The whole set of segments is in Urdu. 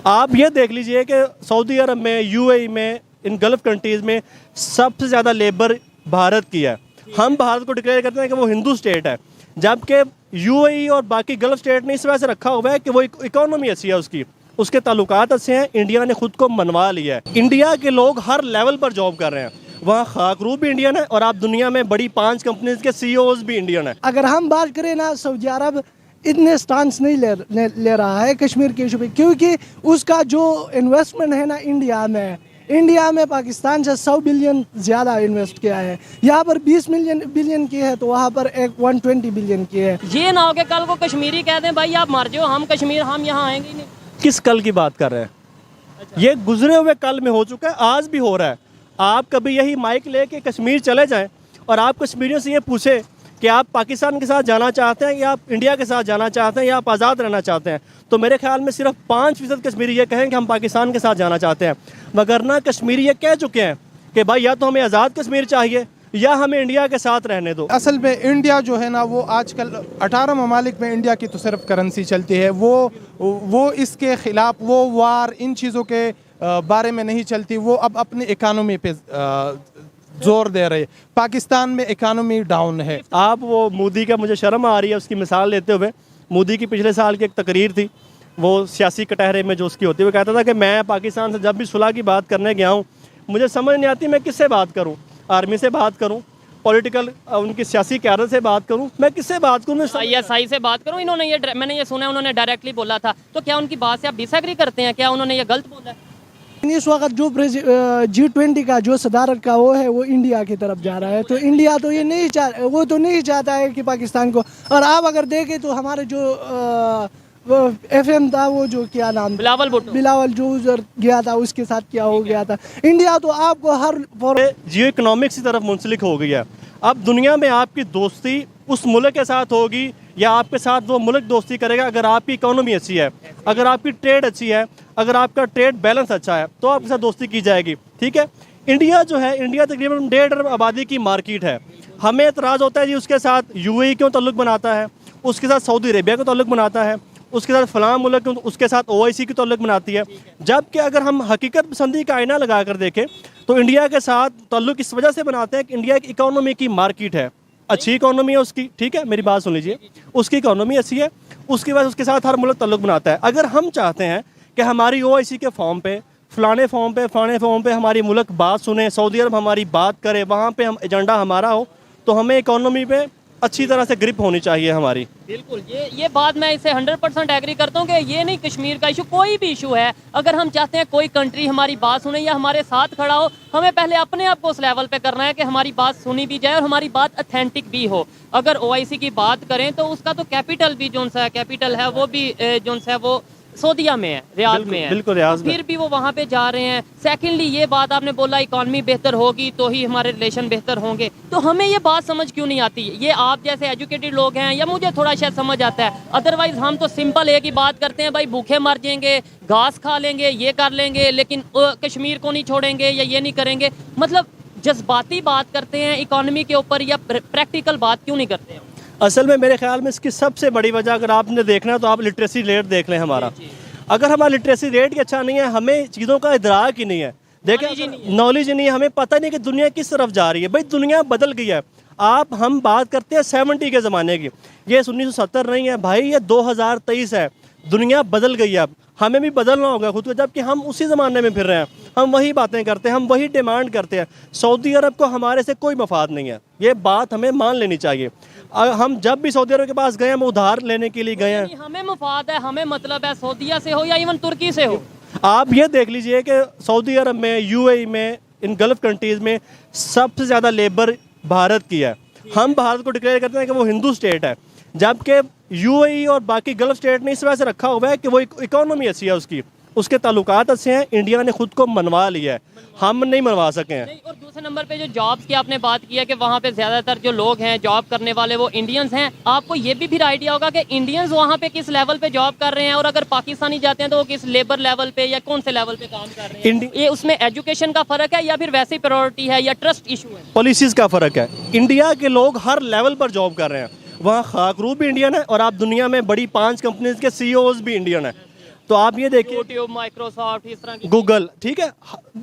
آپ یہ دیکھ لیجئے کہ سعودی عرب میں، UAE میں، ان گلف کنٹریز میں سب سے زیادہ لیبر بھارت کی ہے. ہم بھارت کو ڈکلیئر کرتے ہیں کہ وہ ہندو سٹیٹ ہے، جبکہ UAE اور باقی گلف سٹیٹ نے اس وجہ سے رکھا ہوا ہے کہ وہ اکانومی اچھی ہے، اس کے تعلقات اچھے ہیں. انڈیا نے خود کو منوا لیا ہے. انڈیا کے لوگ ہر لیول پر جاب کر رہے ہیں. وہاں خاکرو بھی انڈین ہے اور آپ دنیا میں بڑی 5 کمپنیز کے CEOs بھی انڈین ہیں. اگر ہم بات کریں نا، سعودی عرب اتنے سٹانس نہیں لے رہا ہے کشمیر کے ایشو پہ، کیونکہ اس کا جو انویسٹمنٹ ہے نا انڈیا میں پاکستان سے 100 بلین زیادہ انویسٹ کیا ہے. یہاں پر 20 بلین کی ہے تو وہاں پر 120 بلین کی ہے. یہ نہ ہو کہ کل کو کشمیری کہہ دیں بھائی آپ مر جاؤ، ہم کشمیر ہم یہاں آئیں گے ہی نہیں. کس کل کی بات کر رہے ہیں؟ یہ گزرے ہوئے کل میں ہو چکا ہے، آج بھی ہو رہا ہے. آپ کبھی یہی مائک لے کے کشمیر چلے جائیں اور آپ کشمیریوں سے یہ پوچھیں کہ آپ پاکستان کے ساتھ جانا چاہتے ہیں یا آپ انڈیا کے ساتھ جانا چاہتے ہیں یا آپ آزاد رہنا چاہتے ہیں، تو میرے خیال میں صرف 5% کشمیری یہ کہیں کہ ہم پاکستان کے ساتھ جانا چاہتے ہیں. وگرنہ کشمیری یہ کہہ چکے ہیں کہ بھائی یا تو ہمیں آزاد کشمیر چاہیے یا ہمیں انڈیا کے ساتھ رہنے دو. اصل میں انڈیا جو ہے نا، وہ آج کل 18 ممالک میں انڈیا کی تو صرف کرنسی چلتی ہے. وہ اس کے خلاف وہ وار ان چیزوں کے بارے میں نہیں چلتی. وہ اب اپنی اکانومی پہ زور دے رہے. پاکستان میں اکانومی ڈاؤن ہے. آپ وہ مودی کا، مجھے شرم آ رہی ہے اس کی مثال لیتے ہوئے. مودی کی پچھلے سال کی ایک تقریر تھی، وہ سیاسی کٹہرے میں جو اس کی ہوتی ہے، وہ کہتا تھا کہ میں پاکستان سے جب بھی صلح کی بات کرنے گیا ہوں مجھے سمجھ نہیں آتی میں کس سے بات کروں. آرمی سے بات کروں، پولیٹیکل ان کی سیاسی قیادت سے بات کروں، میں کس سے بات کروں؟ ISI سے بات کروں. انہوں نے میں نے یہ سنا ہے انہوں نے ڈائریکٹلی بولا تھا، تو کیا ان کی بات سے آپ ڈس ایگری کرتے ہیں؟ کیا انہوں نے یہ غلط بولا ہے؟ اس وقت جو G20 کا جو صدارت کا وہ ہے وہ انڈیا کی طرف جا رہا ہے. تو انڈیا تو یہ نہیں چاہتا ہے کہ پاکستان کو. اور آپ اگر دیکھیں تو ہمارے جو FM تھا، وہ جو کیا نام، بلاول جو ادھر گیا تھا، اس کے ساتھ کیا ہو گیا تھا. انڈیا تو آپ کو ہر جیو اکنامکس کی طرف منسلک ہو گئی ہے. اب دنیا میں آپ کی دوستی اس ملک کے ساتھ ہوگی یا آپ کے ساتھ وہ ملک دوستی کرے گا اگر آپ کی اکانومی اچھی ہے، اگر آپ کی ٹریڈ اچھی ہے، اگر آپ کا ٹریڈ بیلنس اچھا ہے تو آپ کے ساتھ دوستی کی جائے گی. ٹھیک ہے. انڈیا جو ہے، انڈیا تقریباً 1.5 ارب آبادی کی مارکیٹ ہے. ہمیں اعتراض ہوتا ہے جی اس کے ساتھ UAE کیوں تعلق بناتا ہے، اس کے ساتھ سعودی عربیہ کو تعلق بناتا ہے، اس کے ساتھ فلاں ملک اس کے ساتھ OIC کی تعلق بناتی ہے. جبکہ اگر ہم حقیقت پسندی کا آئینہ لگا کر دیکھیں تو انڈیا کے ساتھ تعلق اس وجہ سے بناتے ہیں کہ انڈیا ایک اکانومی کی مارکیٹ ہے، اچھی اکانومی ہے اس کی. ٹھیک ہے، میری بات سن لیجئے. اس کی اکانومی اچھی ہے، اس کی وجہ اس کے ساتھ ہر ملک تعلق بناتا ہے. اگر ہم چاہتے ہیں کہ ہماری OIC کے فارم پہ فلانے فارم پہ ہماری ملک بات سنیں، سعودی عرب ہماری بات کرے، وہاں پہ ہم ایجنڈا ہمارا ہو، تو ہمیں اکانومی پہ اچھی طرح سے گرپ ہونی چاہیے ہماری. بالکل، یہ بات میں اسے 100% ایگری کرتا ہوں کہ یہ نہیں کشمیر کا ایشو، کوئی بھی ایشو ہے، اگر ہم چاہتے ہیں کوئی کنٹری ہماری بات سنے یا ہمارے ساتھ کھڑا ہو، ہمیں پہلے اپنے آپ کو اس لیول پہ کرنا ہے کہ ہماری بات سنی بھی جائے اور ہماری بات اتھینٹک بھی ہو. اگر OIC کی بات کریں تو اس کا تو کیپٹل بھی کیپٹل ہے وہ بھی وہ سعودیہ میں ہے، ریاض میں ہے. بالکل ریاض میں. پھر بھی وہ وہاں پہ جا رہے ہیں. سیکنڈلی یہ بات آپ نے بولا اکانومی بہتر ہوگی تو ہی ہمارے ریلیشن بہتر ہوں گے، تو ہمیں یہ بات سمجھ کیوں نہیں آتی؟ یہ آپ جیسے ایجوکیٹڈ لوگ ہیں یا مجھے تھوڑا شاید سمجھ آتا ہے، ادروائز ہم تو سمپل ایک ہی بات کرتے ہیں، بھائی بھوکے مر جائیں گے، گھاس کھا لیں گے، یہ کر لیں گے، لیکن کشمیر کو نہیں چھوڑیں گے یا یہ نہیں کریں گے. مطلب جذباتی بات کرتے ہیں اکانومی کے اوپر یا پریکٹیکل بات کیوں نہیں کرتے ہیں؟ اصل میں میرے خیال میں اس کی سب سے بڑی وجہ اگر آپ نے دیکھنا ہے تو آپ لٹریسی ریٹ دیکھ لیں ہمارا. اگر ہمارا لٹریسی ریٹ ہی اچھا نہیں ہے، ہمیں چیزوں کا ادراک ہی نہیں ہے، دیکھیں نالج ہی نہیں ہے، ہمیں پتہ نہیں کہ دنیا کس طرف جا رہی ہے. بھائی دنیا بدل گئی ہے. ہم بات کرتے ہیں 70 کے زمانے کی، یہ 1970 نہیں ہے بھائی، یہ 2023 ہے. دنیا بدل گئی ہے. اب ہمیں بھی بدلنا ہوگا خود کو، جبکہ ہم اسی زمانے میں پھر رہے ہیں. ہم وہی باتیں کرتے ہیں، ہم وہی ڈیمانڈ کرتے ہیں. سعودی عرب کو ہمارے سے کوئی مفاد نہیں ہے، یہ بات ہمیں مان لینی چاہیے. ہم جب بھی سعودی عرب کے پاس گئے ہیں ہم ادھار لینے کے لیے گئے ہیں. ہمیں مفاد ہے، ہمیں مطلب ہے سعودیہ سے ہو یا ایون ترکی سے ہو. آپ یہ دیکھ لیجئے کہ سعودی عرب میں، UAE میں، ان گلف کنٹریز میں سب سے زیادہ لیبر بھارت کی ہے. ہم بھارت کو ڈکلیئر کرتے ہیں کہ وہ ہندو سٹیٹ ہے، جبکہ UAE اور باقی گلف سٹیٹ نے اس وجہ سے رکھا ہوا ہے کہ وہ اکانومی اچھی ہے، اس کے تعلقات اچھے ہیں. انڈیا نے خود کو منوا لیا ہے، ہم نہیں منوا سکے ہیں. اور دوسرے نمبر پہ جو جابس کی آپ نے بات کی ہے کہ وہاں پہ زیادہ تر جو لوگ ہیں جاب کرنے والے وہ انڈینز ہیں. آپ کو یہ بھی پھر آئیڈیا ہوگا کہ انڈینز وہاں پہ کس لیول پہ جاب کر رہے ہیں، اور اگر پاکستانی جاتے ہیں تو وہ کس لیبر لیول پہ یا کون سے لیول پہ کام کر رہے ہیں. یہ اس میں ایجوکیشن کا فرق ہے یا پھر ویسی پرائورٹی ہے یا ٹرسٹ ایشو ہے؟ پالیسیز کا فرق ہے. انڈیا کے لوگ ہر لیول پر جاب کر رہے ہیں. وہاں خاکرو بھی انڈین ہے اور آپ دنیا میں بڑی 5 کمپنیز کے CEOs بھی انڈین ہیں. تو تو آپ یہ دیکھیں یوٹیوب، مائکروسافٹ، اس طرح کی گوگل، ٹھیک ہے،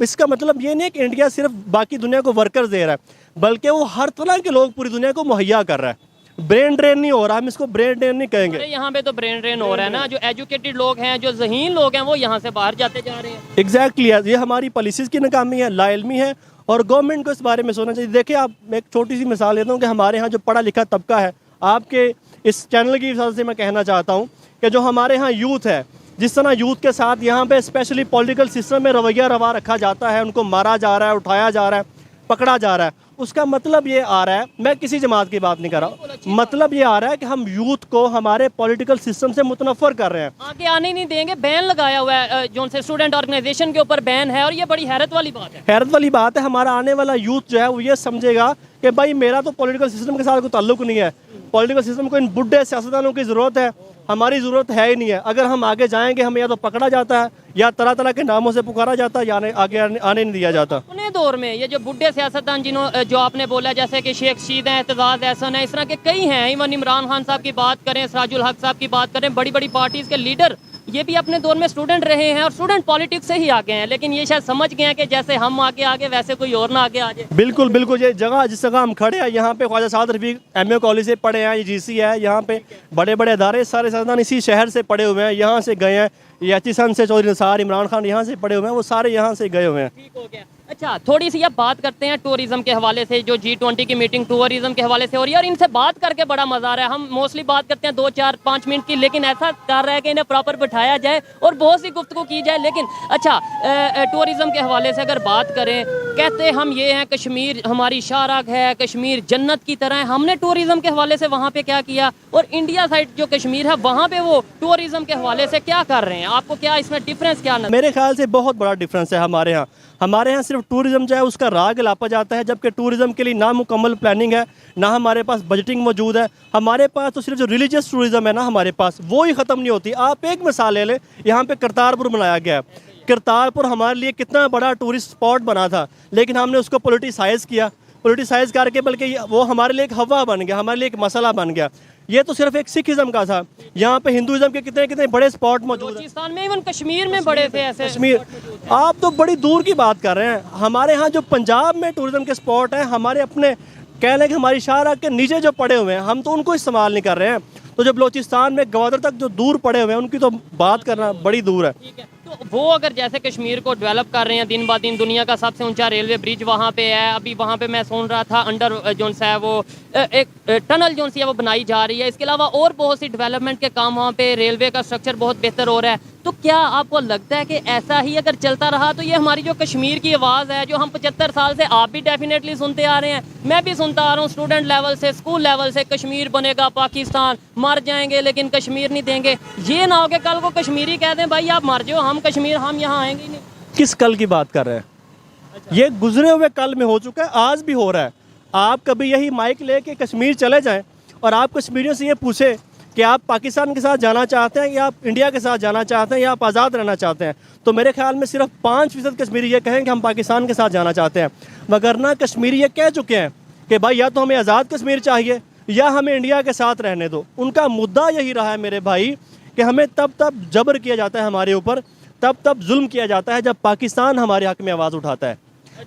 اس کا مطلب یہ نہیں ہے کہ انڈیا صرف باقی دنیا کو ورکرز دے رہا ہے، بلکہ وہ ہر طرح کے لوگ پوری دنیا کو مہیا کر رہا ہے. برین ڈرین نہیں ہو رہا، ہم اس کو برین ڈرین نہیں کہیں گے. ارے یہاں پہ تو برین ڈرین ہو رہا ہے نا. جو ایجوکیٹڈ لوگ ہیں، جو ذہین لوگ ہیں، وہ یہاں سے باہر جاتے جا رہے ہیں. ایگزیکٹلی یہ ہماری پالیسیز کی ناکامی ہے، لا علمی ہے، اور گورنمنٹ کو اس بارے میں سوچنا چاہیے. دیکھیں آپ، میں ایک چھوٹی سی مثال دیتا ہوں کہ ہمارے ہاں جو پڑھا لکھا طبقہ ہے، آپ کے اس چینل کی وجہ سے میں کہنا چاہتا ہوں کہ جو ہمارے ہاں یوتھ ہے، جس طرح یوتھ کے ساتھ یہاں پہ اسپیشلی پولیٹیکل سسٹم میں رویہ روا رکھا جاتا ہے، ان کو مارا جا رہا ہے، اٹھایا جا رہا ہے، پکڑا جا رہا ہے، اس کا مطلب یہ آ رہا ہے، میں کسی جماعت کی بات نہیں کر رہا، مطلب یہ آ رہا ہے کہ ہم یوتھ کو ہمارے پولیٹیکل سسٹم سے متنفر کر رہے ہیں. آگے آنے نہیں دیں گے. بین لگایا ہوا ہے جو ان سے اسٹوڈنٹ آرگنائزیشن کے اوپر بین ہے، اور یہ بڑی حیرت والی بات ہے. حیرت والی بات ہے. ہمارا آنے والا یوتھ جو ہے وہ یہ سمجھے گا کہ بھائی میرا تو پولیٹیکل سسٹم کے ساتھ کوئی تعلق نہیں ہے، پولیٹیکل سسٹم کو ان بڈھے سیاستدانوں کی ضرورت ہے، ہماری ضرورت ہے ہی نہیں ہے. اگر ہم آگے جائیں گے ہمیں یا تو پکڑا جاتا ہے، یا طرح طرح کے ناموں سے پکارا جاتا ہے، یا آگے آنے نہیں دیا جاتا. اپنے دور میں یہ جو بڈھے سیاستدان جو آپ نے بولا، جیسے کہ شیخ رشید ہیں، اعتزاز احسن ہیں، اس طرح کے کئی ہیں، ایون عمران خان صاحب کی بات کریں، سراج الحق صاحب کی بات کریں، بڑی بڑی پارٹیز کے لیڈر، یہ بھی اپنے دور میں اسٹوڈنٹ رہے ہیں اور اسٹوڈنٹ پالیٹکس سے ہی آگے ہیں. لیکن یہ شاید سمجھ گئے ہیں کہ جیسے ہم آگے ویسے کوئی اور نہ آگے آ جائے. بالکل بالکل. یہ جگہ جس جگہ ہم کھڑے ہیں، یہاں پہ خواجہ سعد رفیق ایم اے کالج سے پڑھے ہیں، یہ جی سی ہے، یہاں پہ بڑے بڑے ادارے سارے سیاستدان اسی شہر سے پڑھے ہوئے ہیں، یہاں سے گئے ہیں. یہ ایچیسن سے چودھری نثار، عمران خان یہاں سے پڑھے ہوئے ہیں، وہ سارے یہاں سے گئے ہوئے ہیں. ٹھیک ہو گیا. اچھا، تھوڑی سی اب بات کرتے ہیں ٹورزم کے حوالے سے. جو G20 کی میٹنگ ٹورزم کے حوالے سے ہو رہی ہے، اور ان سے بات کر کے بڑا مزہ آ رہا ہے. ہم موسٹلی بات کرتے ہیں 2 4 5 منٹ کی، لیکن ایسا کر رہا ہے کہ انہیں پراپر بٹھایا جائے اور بہت سی گفتگو کی جائے. لیکن اچھا، ٹورزم کے حوالے سے اگر بات کریں، کہتے ہم یہ ہیں کشمیر ہماری شاہراہ ہے، کشمیر جنت کی طرح ہے. ہم نے ٹورزم کے حوالے سے وہاں پہ کیا کیا، اور انڈیا سائڈ جو کشمیر ہے وہاں پہ وہ ٹورزم کے حوالے سے کیا کر رہے ہیں؟ آپ کو کیا اس میں ڈفرینس کیا نظر؟ میرے خیال سے بہت بڑا ڈفرینس ہے ہمارے ہاں صرف ٹورزم جو ہے اس کا راگ لاپا جاتا ہے، جبکہ ٹورزم کے لیے نہ مکمل پلاننگ ہے، نہ ہمارے پاس بجٹنگ موجود ہے. ہمارے پاس تو صرف جو ریلیجیس ٹورزم ہے نا ہمارے پاس، وہ ہی ختم نہیں ہوتی. آپ ایک مثال لے لیں، یہاں پہ کرتارپور بنایا گیا ہے. کرتارپور ہمارے لیے کتنا بڑا ٹورسٹ اسپاٹ بنا تھا، لیکن ہم نے اس کو پولیٹیسائز کیا، پولیٹیسائز کر کے بلکہ وہ ہمارے لیے ایک ہوا بن گیا، ہمارے لیے ایک مسئلہ بن گیا. یہ تو صرف ایک سکھزم کا تھا، یہاں پہ ہندوازم کے کتنے کتنے بڑے اسپاٹ موجود ہیں. بلوچستان میں، ایون کشمیر میں بڑے تھے ایسے. کشمیر آپ تو بڑی دور کی بات کر رہے ہیں. ہمارے ہاں جو پنجاب میں ٹورزم کے اسپاٹ ہیں، ہمارے اپنے کہہ لیں کہ ہماری شاہراہ کے نیچے جو پڑے ہوئے ہیں، ہم تو ان کو استعمال نہیں کر رہے ہیں. تو جو بلوچستان میں گوادر تک جو دور پڑے ہوئے ہیں، ان کی تو بات کرنا بڑی دور ہے. ٹھیک ہے. تو وہ اگر جیسے کشمیر کو ڈیولپ کر رہے ہیں دن بہ دن، دنیا کا سب سے اونچا ریلوے برج وہاں پہ ہے. ابھی وہاں پہ میں سن رہا تھا انڈر جو ہے وہ ایک ٹنل جو ہے وہ بنائی جا رہی ہے. اس کے علاوہ اور بہت سی ڈیولپمنٹ کے کام وہاں پہ، ریلوے کا اسٹرکچر بہت بہتر ہو رہا ہے. تو کیا آپ کو لگتا ہے کہ ایسا ہی اگر چلتا رہا تو یہ ہماری جو کشمیر کی آواز ہے، جو ہم 75 سال سے آپ بھی ڈیفینیٹلی سنتے آ رہے ہیں، میں بھی سنتا آ رہا ہوں اسٹوڈنٹ لیول سے، اسکول لیول سے، کشمیر بنے گا پاکستان، مر جائیں گے لیکن کشمیر نہیں دیں گے. یہ نہ ہو کہ کل کو کشمیری کہہ دیں بھائی آپ مر جاؤ، ہم کشمیر ہم یہاں آئیں گے نہیں. کس کل کی بات کر رہے ہیں؟ یہ گزرے ہوئے کل میں ہو چکا ہے، آج بھی ہو رہا ہے. آپ کبھی یہی مائک لے کے کشمیر چلے جائیں اور آپ کشمیریوں سے یہ پوچھیں کہ آپ پاکستان کے ساتھ جانا چاہتے ہیں یا آپ انڈیا کے ساتھ جانا چاہتے ہیں یا آپ آزاد رہنا چاہتے ہیں، تو میرے خیال میں صرف 5% کشمیری یہ کہیں کہ ہم پاکستان کے ساتھ جانا چاہتے ہیں. وگرنہ کشمیری یہ کہہ چکے ہیں کہ بھائی یا تو ہمیں آزاد کشمیر چاہیے یا ہمیں انڈیا کے ساتھ رہنے دو. ان کا مدعا یہی رہا ہے میرے بھائی کہ ہمیں تب جبر کیا جاتا ہے ہمارے اوپر، تب ظلم کیا جاتا ہے جب پاکستان ہمارے حق میں آواز اٹھاتا ہے.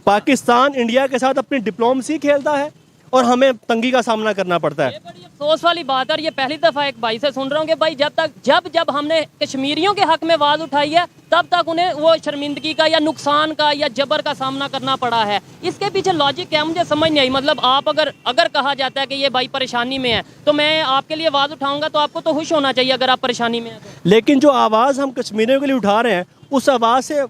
پاکستان انڈیا کے ساتھ اپنی ڈپلومسی کھیلتا ہے اور ہمیں تنگی کا سامنا کرنا پڑتا ہے. یہ بڑی افسوس والی بات ہے، اور یہ پہلی دفعہ ایک بھائی سے سن رہا ہوں کہ بھائی جب ہم نے کشمیریوں کے حق میں آواز اٹھائی ہے، تب تک انہیں وہ شرمندگی کا یا نقصان کا یا جبر کا سامنا کرنا پڑا ہے. اس کے پیچھے لاجک کیا مجھے سمجھ نہیں آئی. مطلب آپ اگر کہا جاتا ہے کہ یہ بھائی پریشانی میں ہے تو میں آپ کے لیے آواز اٹھاؤں گا، تو آپ کو تو خوش ہونا چاہیے اگر آپ پریشانی میں ہیں. لیکن جو آواز ہم کشمیریوں کے لیے اٹھا رہے ہیں، اس آواز سے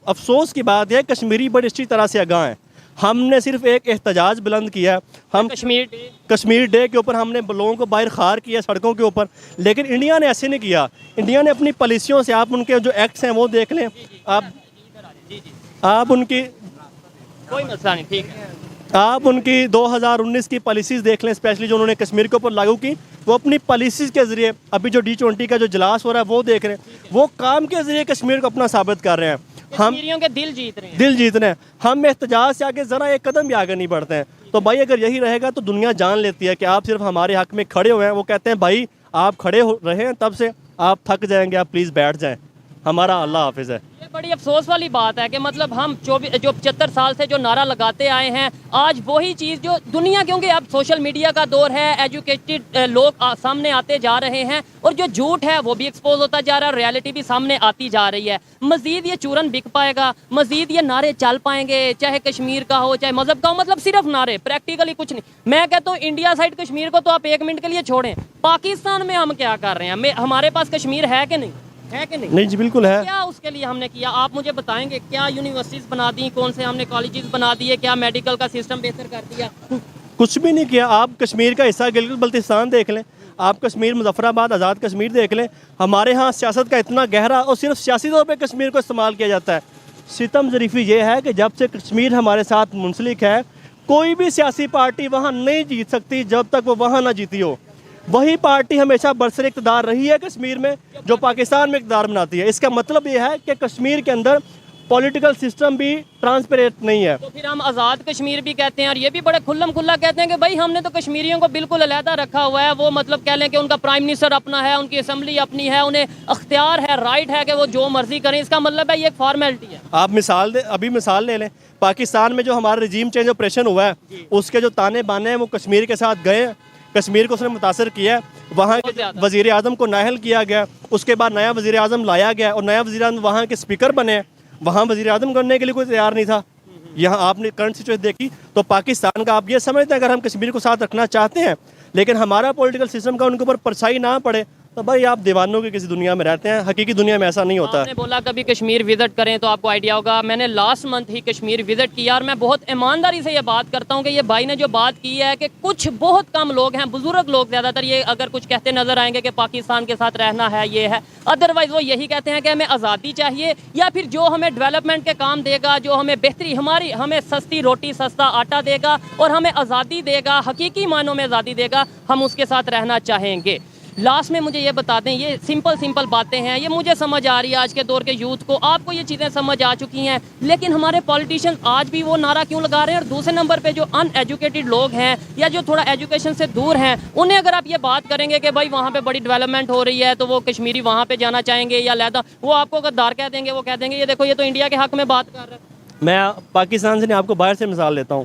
افسوس کی بات ہے کشمیری بڑی اچھی طرح سے آگاہ ہیں. ہم نے صرف ایک احتجاج بلند کیا، ہم کشمیر ڈے کے اوپر ہم نے لوگوں کو باہر خار کیا سڑکوں کے اوپر، لیکن انڈیا نے ایسے نہیں کیا. انڈیا نے اپنی پالیسیوں سے، آپ ان کے جو ایکٹس ہیں وہ دیکھ لیں، آپ ان کی کوئی مسئلہ نہیں، ٹھیک ہے، آپ ان کی 2019 کی پالیسیز دیکھ لیں، اسپیشلی جو انہوں نے کشمیر کے اوپر لاگو کی. وہ اپنی پالیسیز کے ذریعے، ابھی جو G20 کا جو اجلاس ہو رہا ہے وہ دیکھ رہے ہیں، وہ کام کے ذریعے کشمیر کو اپنا ثابت کر رہے ہیں. ہم کشمیریوں کے دل جیت رہے ہیں. ہم احتجاج سے آگے ذرا ایک قدم بھی آگے نہیں بڑھتے ہیں. تو بھائی اگر یہی رہے گا تو دنیا جان لیتی ہے کہ آپ صرف ہمارے حق میں کھڑے ہوئے ہیں. وہ کہتے ہیں بھائی آپ کھڑے رہے ہیں، تب سے آپ تھک جائیں گے، آپ پلیز بیٹھ جائیں. ہمارا اللہ حافظ ہے. یہ بڑی افسوس والی بات ہے کہ مطلب ہم جو 75 سال سے جو نعرہ لگاتے آئے ہیں آج وہی چیز جو دنیا, کیونکہ اب سوشل میڈیا کا دور ہے, ایجوکیٹڈ لوگ سامنے آتے جا رہے ہیں اور جو جھوٹ ہے وہ بھی ایکسپوز ہوتا جا رہا ہے, ریالٹی بھی سامنے آتی جا رہی ہے. مزید یہ چورن بک پائے گا, مزید یہ نعرے چل پائیں گے, چاہے کشمیر کا ہو چاہے مذہب کا ہو, مطلب صرف نعرے, پریکٹیکلی کچھ نہیں. میں کہتا ہوں انڈیا سائڈ کشمیر کو تو آپ 1 منٹ کے لیے چھوڑیں, پاکستان میں ہم کیا کر رہے ہیں؟ ہمارے پاس کشمیر ہے کہ نہیں, ہے کہ نہیں؟ نہیں جی بالکل ہے. کیا اس کے لیے ہم نے کیا, آپ مجھے بتائیں گے؟ کیا یونیورسٹیز بنا دی, کون سے ہم نے کالجز بنا دیے, کیا میڈیکل کا سسٹم بہتر کر دیا؟ کچھ بھی نہیں کیا. آپ کشمیر کا حصہ گلگت بلتستان دیکھ لیں, آپ کشمیر مظفر آباد آزاد کشمیر دیکھ لیں. ہمارے ہاں سیاست کا اتنا گہرا اور صرف سیاسی طور پہ کشمیر کو استعمال کیا جاتا ہے. ستم ظریفی یہ ہے کہ جب سے کشمیر ہمارے ساتھ منسلک ہے, کوئی بھی سیاسی پارٹی وہاں نہیں جیت سکتی جب تک وہ وہاں نہ جیتی ہو. وہی پارٹی ہمیشہ برسر اقتدار رہی ہے کشمیر میں جو پاکستان میں اقتدار بناتی ہے. اس کا مطلب یہ ہے کہ کشمیر کے اندر پولیٹیکل سسٹم بھی ٹرانسپیرنٹ نہیں ہے. تو پھر ہم آزاد کشمیر بھی کہتے ہیں اور یہ بھی بڑے کھلم کھلا کہتے ہیں کہ بھائی ہم نے تو کشمیریوں کو بالکل علیحدہ رکھا ہوا ہے. وہ مطلب کہہ لیں کہ ان کا پرائم منسٹر اپنا ہے, ان کی اسمبلی اپنی ہے, انہیں اختیار ہے, رائٹ ہے کہ وہ جو مرضی کریں. اس کا مطلب ہے یہ ایک فارمیلٹی ہے. آپ ابھی مثال لے لیں, پاکستان میں جو ہمارا رجیم چینج آپریشن ہوا ہے اس کے جو تانے بانے ہیں وہ کشمیر کے ساتھ گئے ہیں. کشمیر کو اس نے متاثر کیا ہے. وہاں کے وزیر اعظم کو نااہل کیا گیا, اس کے بعد نیا وزیر اعظم لایا گیا اور نیا وزیر اعظم وہاں کے اسپیکر بنے. وہاں وزیر اعظم کرنے کے لیے کوئی تیار نہیں تھا. یہاں آپ نے کرنٹ سچویشن دیکھی تو پاکستان کا آپ یہ سمجھتے ہیں اگر ہم کشمیر کو ساتھ رکھنا چاہتے ہیں لیکن ہمارا پولیٹیکل سسٹم کا ان کے اوپر پرسائی نہ پڑے تو بھائی آپ دیوانوں کی کسی دنیا میں رہتے ہیں. حقیقی دنیا میں ایسا نہیں ہوتا. آپ نے بولا کبھی کشمیر وزٹ کریں تو آپ کو آئیڈیا ہوگا. میں نے لاسٹ منتھ ہی کشمیر وزٹ کیا اور میں بہت ایمانداری سے یہ بات کرتا ہوں کہ یہ بھائی نے جو بات کی ہے کہ کچھ بہت کم لوگ ہیں, بزرگ لوگ زیادہ تر, یہ اگر کچھ کہتے نظر آئیں گے کہ پاکستان کے ساتھ رہنا ہے یہ ہے, ادروائز وہ یہی کہتے ہیں کہ ہمیں آزادی چاہیے یا پھر جو ہمیں ڈیولپمنٹ کے کام دے گا, جو ہمیں بہتری ہمیں سستی روٹی سستا آٹا دے گا اور ہمیں آزادی دے گا, حقیقی معنوں میں آزادی دے گا, ہم اس کے ساتھ رہنا چاہیں گے. لاسٹ میں مجھے یہ بتا دیں, یہ سمپل باتیں ہیں, یہ مجھے سمجھ آ رہی ہے آج کے دور کے یوتھ کو, آپ کو یہ چیزیں سمجھ آ چکی ہیں, لیکن ہمارے پولیٹیشین آج بھی وہ نعرہ کیوں لگا رہے ہیں؟ اور دوسرے نمبر پہ جو ان ایجوکیٹڈ لوگ ہیں یا جو تھوڑا ایجوکیشن سے دور ہیں, انہیں اگر آپ یہ بات کریں گے کہ بھائی وہاں پہ بڑی ڈیولپمنٹ ہو رہی ہے تو وہ کشمیری وہاں پہ جانا چاہیں گے یا علیحدہ, وہ آپ کو غدار کہہ دیں گے. وہ کہہ دیں گے یہ دیکھو یہ تو انڈیا کے حق میں بات کر رہا ہے. میں پاکستان سے نہیں, آپ کو باہر سے مثال لیتا ہوں.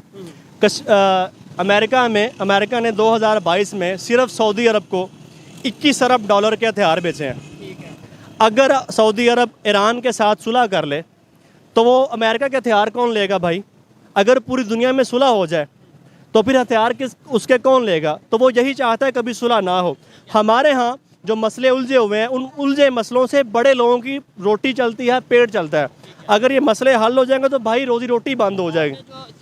امریکہ نے 2022 میں صرف سعودی عرب کو 21 ارب ڈالر کے ہتھیار بیچے ہیں. اگر سعودی عرب ایران کے ساتھ صلح کر لے تو وہ امریکہ کے ہتھیار کون لے گا بھائی؟ اگر پوری دنیا میں صلح ہو جائے تو پھر ہتھیار اس کے کون لے گا؟ تو وہ یہی چاہتا ہے کبھی صلح نہ ہو. ہمارے ہاں جو مسئلے الجھے ہوئے ہیں, ان الجھے مسئلوں سے بڑے لوگوں کی روٹی چلتی ہے, پیٹ چلتا ہے. اگر یہ مسئلے حل ہو جائیں گے تو بھائی روزی روٹی بند ہو جائے گی.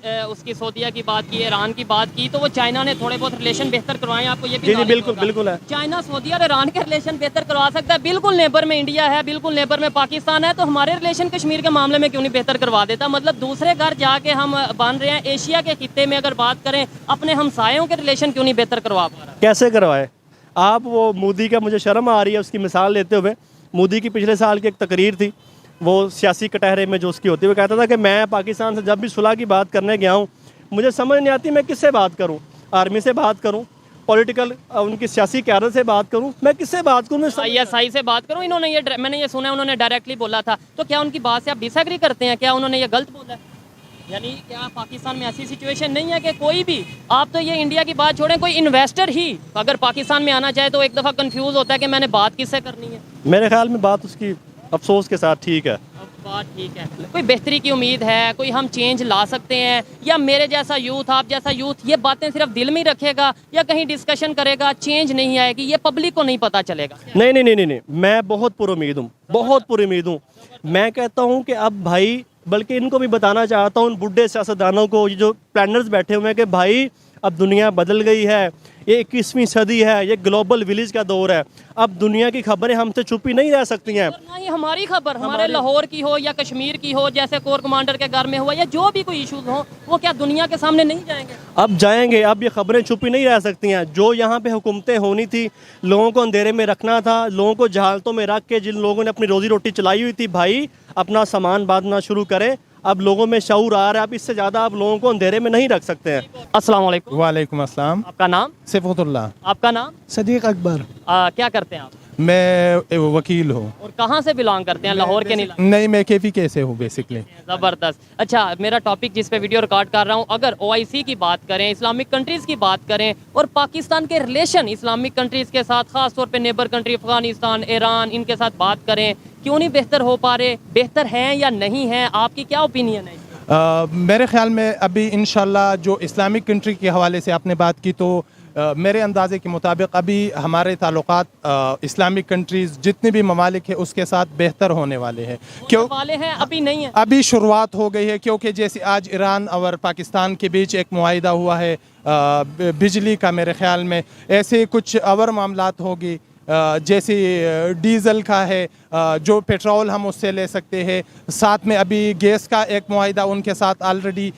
جو اس کی سعودیہ کی بات کی, ایران کی بات کی, تو وہ چائنا نے تھوڑے بہت ریلیشن بہتر کروائے. آپ کو یہ بھی جی بالکل ہے. چائنا سعودیہ اور ایران کے ریلیشن بہتر کروا سکتا ہے. بالکل نیبر میں انڈیا ہے, بالکل نیبر میں پاکستان ہے, تو ہمارے ریلیشن کشمیر کے معاملے میں کیوں نہیں بہتر کروا دیتا؟ مطلب دوسرے گھر جا کے ہم بن رہے ہیں. ایشیا کے خطے میں اگر بات کریں, اپنے ہمسایوں کے ریلیشن کیوں نہیں بہتر کروا پا رہا؟ کیسے کروائے آپ؟ وہ مودی کا مجھے شرم آ رہی ہے اس کی مثال لیتے ہوئے. مودی کی پچھلے سال کی ایک تقریر تھی, وہ سیاسی کٹہرے میں جو اس کی ہوتی ہے, وہ کہتا تھا کہ میں پاکستان سے جب بھی صلح کی بات کرنے گیا ہوں مجھے سمجھ نہیں آتی میں کس سے بات کروں. آرمی سے بات کروں, پولیٹیکل ان کی سیاسی قیادت سے بات کروں, میں کس سے بات کروں؟ ISI سے بات کروں. انہوں نے یہ, میں نے یہ سنا ہے انہوں نے ڈائریکٹلی بولا تھا. تو کیا ان کی بات سے آپ ڈس ایگری کرتے ہیں؟ کیا انہوں نے یہ غلط بولا ہے؟ یعنی کیا پاکستان میں ایسی سچویشن نہیں ہے کہ کوئی بھی, آپ تو یہ انڈیا کی بات چھوڑیں, کوئی انویسٹر ہی اگر پاکستان میں آنا چاہے تو ایک دفعہ کنفیوز ہوتا ہے کہ میں نے بات کس سے کرنی ہے؟ میرے خیال میں بات اس کی افسوس کے ساتھ ٹھیک ہے. بات ٹھیک ہے. کوئی بہتری کی امید ہے, کوئی ہم چینج لا سکتے ہیں, یا میرے جیسا یوتھ, آپ جیسا یوتھ یہ باتیں صرف دل میں ہی رکھے گا یا کہیں ڈسکشن کرے گا, چینج نہیں آئے گی, یہ پبلک کو نہیں پتہ چلے گا؟ نہیں, میں بہت پر امید ہوں, بہت پر امید ہوں. میں کہتا ہوں کہ اب بھائی, بلکہ ان کو بھی بتانا چاہتا ہوں, ان بڈھے سیاستدانوں کو, یہ جو پلانرز بیٹھے ہوئے ہیں, کہ بھائی اب دنیا بدل گئی ہے, یہ 21ویں صدی ہے, یہ گلوبل ولیج کا دور ہے. اب دنیا کی خبریں ہم سے چھپی نہیں رہ سکتی ہیں. نہ یہ ہماری خبر, ہمارے لاہور کی ہو یا کشمیر کی ہو, جیسے کور کمانڈر کے گھر میں ہوا, یا جو بھی کوئی ایشوز ہوں, وہ کیا دنیا کے سامنے نہیں جائیں گے؟ اب جائیں گے. اب یہ خبریں چھپی نہیں رہ سکتی ہیں. جو یہاں پہ حکومتیں ہونی تھی, لوگوں کو اندھیرے میں رکھنا تھا, لوگوں کو جہالتوں میں رکھ کے جن لوگوں نے اپنی روزی روٹی چلائی ہوئی تھی, بھائی اپنا سامان باندھنا شروع کریں. اب لوگوں میں شعور آ رہا ہے, اب اس سے زیادہ آپ لوگوں کو اندھیرے میں نہیں رکھ سکتے ہیں. السلام علیکم. وعلیکم السلام. آپ کا نام؟ صفوت اللہ. آپ کا نام؟ صدیق اکبر. کیا کرتے ہیں آپ؟ میں وکیل ہوں. اور کہاں سے بلانگ کرتے ہیں؟ لاہور کے نہیں؟ نہیں, میں KPK سے ہوں بیسکلی. زبردست. اچھا, میرا ٹاپک جس پہ ویڈیو ریکارڈ کر رہا ہوں, اگر OIC کی بات کریں, اسلامک کنٹریز کی بات کریں, اور پاکستان کے ریلیشن اسلامک کنٹریز کے ساتھ, خاص طور پہ نیبر کنٹری افغانستان, ایران, ان کے ساتھ بات کریں, کیوں نہیں بہتر ہو پا رہے؟ بہتر ہیں یا نہیں ہیں؟ آپ کی کیا اوپینین ہے؟ میرے خیال میں ابھی انشاءاللہ جو اسلامک کنٹری کے حوالے سے آپ نے بات کی, تو میرے اندازے کے مطابق ابھی ہمارے تعلقات اسلامک کنٹریز جتنے بھی ممالک ہیں اس کے ساتھ بہتر ہونے والے ہیں. کیوں والے ہیں؟ ابھی نہیں ہیں. ابھی شروعات ہو گئی ہے, کیونکہ جیسے آج ایران اور پاکستان کے بیچ ایک معاہدہ ہوا ہے بجلی کا, میرے خیال میں ایسے کچھ اور معاملات ہوگی, جیسے ڈیزل کا ہے, جو پیٹرول ہم اس سے لے سکتے ہیں. ساتھ میں ابھی گیس کا ایک معاہدہ ان کے ساتھ آلریڈی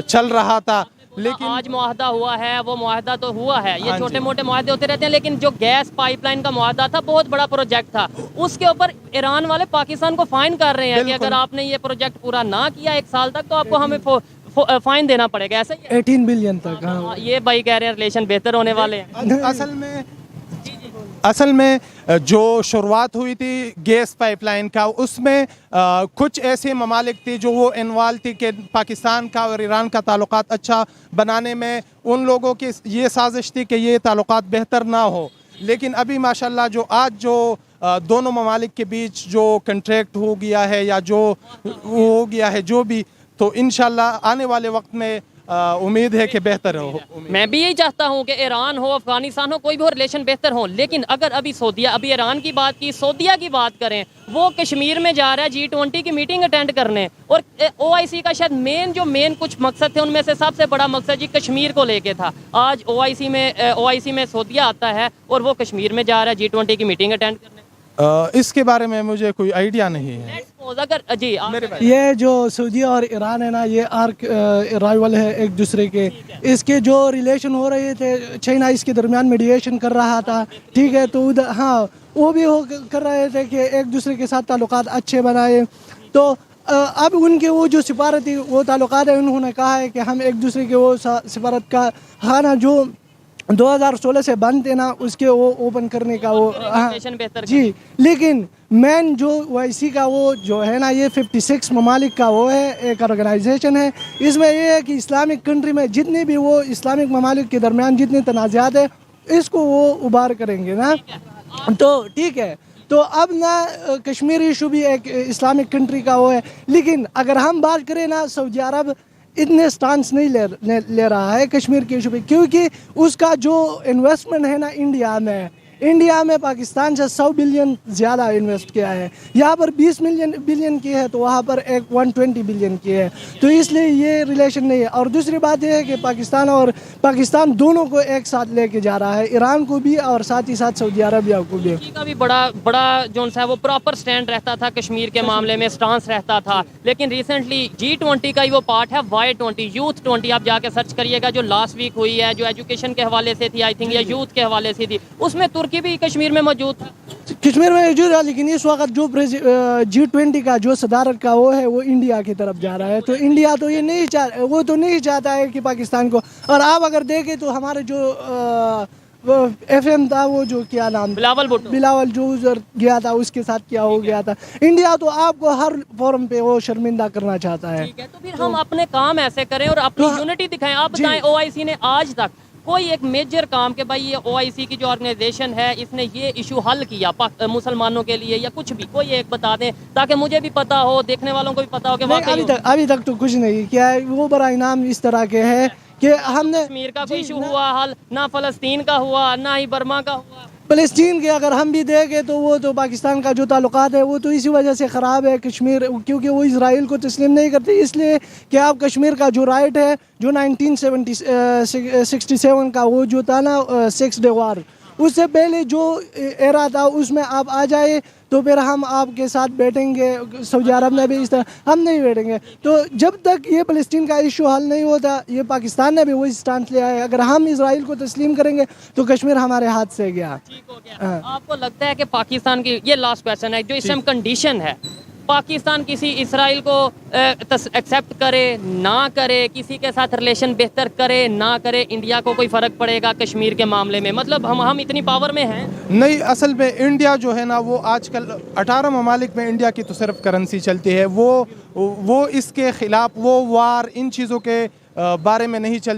چل رہا تھا. لیکن آج معاہدہ ہوا ہے, وہ معاہدہ تو ہوا ہے, یہ چھوٹے موٹے معاہدے ہوتے رہتے ہیں, لیکن جو گیس پائپ لائن کا معاہدہ تھا بہت بڑا پروجیکٹ تھا, اس کے اوپر ایران والے پاکستان کو فائن کر رہے ہیں کہ اگر آپ نے یہ پروجیکٹ پورا نہ کیا 1 سال تک تو آپ کو ہمیں فائن دینا پڑے گا. ایسا 18 بلین تک. یہ بھائی کہہ رہے ہیں ریلیشن بہتر ہونے والے ہیں. اصل میں جو شروعات ہوئی تھی گیس پائپ لائن کا, اس میں کچھ ایسے ممالک تھے جو وہ انوالو تھی کہ پاکستان کا اور ایران کا تعلقات اچھا بنانے میں ان لوگوں کی یہ سازش تھی کہ یہ تعلقات بہتر نہ ہو. لیکن ابھی ماشاءاللہ جو آج جو دونوں ممالک کے بیچ جو کنٹریکٹ ہو گیا ہے یا جو ہو گیا ہے جو بھی, تو انشاءاللہ آنے والے وقت میں امید ہے کہ بہتر ہو. میں بھی یہی چاہتا ہوں کہ ایران ہو, افغانستان ہو, کوئی بھی ہو, ریلیشن بہتر ہو. لیکن اگر ابھی ایران کی بات کی, سعودیہ کی بات کریں, وہ کشمیر میں جا رہا ہے G20 کی میٹنگ اٹینڈ کرنے, اور OIC کا شاید مین کچھ مقصد تھے, ان میں سے سب سے بڑا مقصد جی کشمیر کو لے کے تھا. آج OIC میں سعودیہ آتا ہے اور وہ کشمیر میں جا رہا ہے G20 کی میٹنگ اٹینڈ کرنے. اس کے بارے میں مجھے کوئی آئیڈیا نہیں ہے. جی یہ جو سعودیہ اور ایران ہے نا, یہ آرک رائیول ہے ایک دوسرے کے. اس کے جو ریلیشن ہو رہے تھے, چائنا اس کے درمیان میڈییشن کر رہا تھا, ٹھیک ہے, تو ہاں وہ بھی کر رہے تھے کہ ایک دوسرے کے ساتھ تعلقات اچھے بنائے. تو اب ان کے وہ جو سفارتی وہ تعلقات ہیں, انہوں نے کہا ہے کہ ہم ایک دوسرے کے وہ سفارت کا خانہ جو 2016 سے بند تھے نا, اس کے وہ اوپن کرنے کا وہ جی. لیکن مین جو OIC کا وہ جو ہے نا, یہ 56 ممالک کا وہ ہے, ایک آرگنائزیشن ہے. اس میں یہ ہے کہ اسلامک کنٹری میں جتنے بھی وہ اسلامک ممالک کے درمیان جتنے تنازعات ہیں, اس کو وہ ابار کریں گے نا. تو ٹھیک ہے, تو اب نا کشمیر ایشو بھی ایک اسلامک کنٹری کا وہ ہے. لیکن اگر ہم بات کریں نا, سعودی عرب اتنے سٹانس نہیں لے رہا ہے کشمیر کے ایشو پہ, کیونکہ اس کا جو انویسٹمنٹ ہے نا انڈیا میں پاکستان سے 100 بلین زیادہ انویسٹ کیا ہے. یہاں پر 20 بلین کی ہے, تو وہاں پر ایک 120 بلین کی ہے. تو اس لیے یہ ریلیشن نہیں ہے. اور دوسری بات یہ ہے کہ پاکستان دونوں کو ایک ساتھ لے کے جا رہا ہے, ایران کو بھی اور ساتھ ہی ساتھ سعودی عربیہ کو بھی. کا بھی بڑا جو ہے وہ پراپر سٹینڈ رہتا تھا کشمیر کے معاملے میں, سٹانس رہتا تھا. لیکن ریسنٹلی G20 کا ہی وہ پارٹ ہے Y20, یوتھ 20, آپ جا کے سرچ کریے گا, جو لاسٹ ویک ہوئی ہے, جو ایجوکیشن کے حوالے سے تھی, آئی تھنک, یا یوتھ کے حوالے سے تھی, اس میں ترکی بھی کشمیر میں موجود تھا. کشمیر میں موجود ہے, لیکن اس وقت جو G20 کا جو صدارت کا وہ ہے, وہ انڈیا کی طرف جا رہا ہے. تو انڈیا تو یہ نہیں چاہتا ہے کہ پاکستان کو. اور آپ اگر دیکھیں تو ہمارے جو FM تھا, وہ جو کیا نام, بلاول جو ادھر گیا تھا, اس کے ساتھ کیا ہو گیا تھا. انڈیا تو آپ کو ہر فورم پہ وہ شرمندہ کرنا چاہتا ہے. تو پھر ہم اپنے کام ایسے کریں اور اپنی یونٹی دکھائیں. آپ بتائیں OIC نے آج تک کوئی ایک میجر کام کہ بھائی یہ OIC کی جو آرگنائزیشن ہے, اس نے یہ ایشو حل کیا مسلمانوں کے لیے, یا کچھ بھی کوئی ایک بتا دیں تاکہ مجھے بھی پتا ہو, دیکھنے والوں کو بھی پتا ہو کہ واقعی ابھی تک تو کچھ نہیں کیا ہے. وہ برائے نام اس طرح کے ہے کہ ہم نے کشمیر کا کوئی ایشو ہوا حل, نہ فلسطین کا ہوا, نہ ہی برما کا ہوا. فلسطین کے اگر ہم بھی دیکھیں تو وہ تو پاکستان کا جو تعلقات ہے وہ تو اسی وجہ سے خراب ہے کشمیر, کیونکہ وہ اسرائیل کو تسلیم نہیں کرتے. اس لیے کہ آپ کشمیر کا جو رائٹ ہے, جو 1967 کا وہ جو تھا نا 6 ڈے وار, اس سے پہلے جو ایرا تھا اس میں آپ آ جائے تو پھر ہم آپ کے ساتھ بیٹھیں گے. سعودی عرب نے بھی اس طرح, ہم نہیں بیٹھیں گے. تو جب تک یہ فلسطین کا ایشو حل نہیں ہوتا, یہ پاکستان نے بھی وہی سٹانس لیا ہے. اگر ہم اسرائیل کو تسلیم کریں گے تو کشمیر ہمارے ہاتھ سے گیا. آپ کو لگتا ہے کہ پاکستان کی, یہ لاسٹ کویسچن ہے, جو اس ٹائم کنڈیشن ہے پاکستان کسی اسرائیل کو ایکسیپٹ کرے نہ کرے, کسی کے ساتھ ریلیشن بہتر کرے نہ کرے, انڈیا کو کوئی فرق پڑے گا کشمیر کے معاملے میں؟ مطلب ہم اتنی پاور میں ہیں. نہیں, اصل میں انڈیا جو ہے نا وہ آج کل 18 ممالک میں انڈیا کی تو صرف کرنسی چلتی ہے, وہ اس کے خلاف وہ وار ان چیزوں کے بارے میں نہیں چلتی.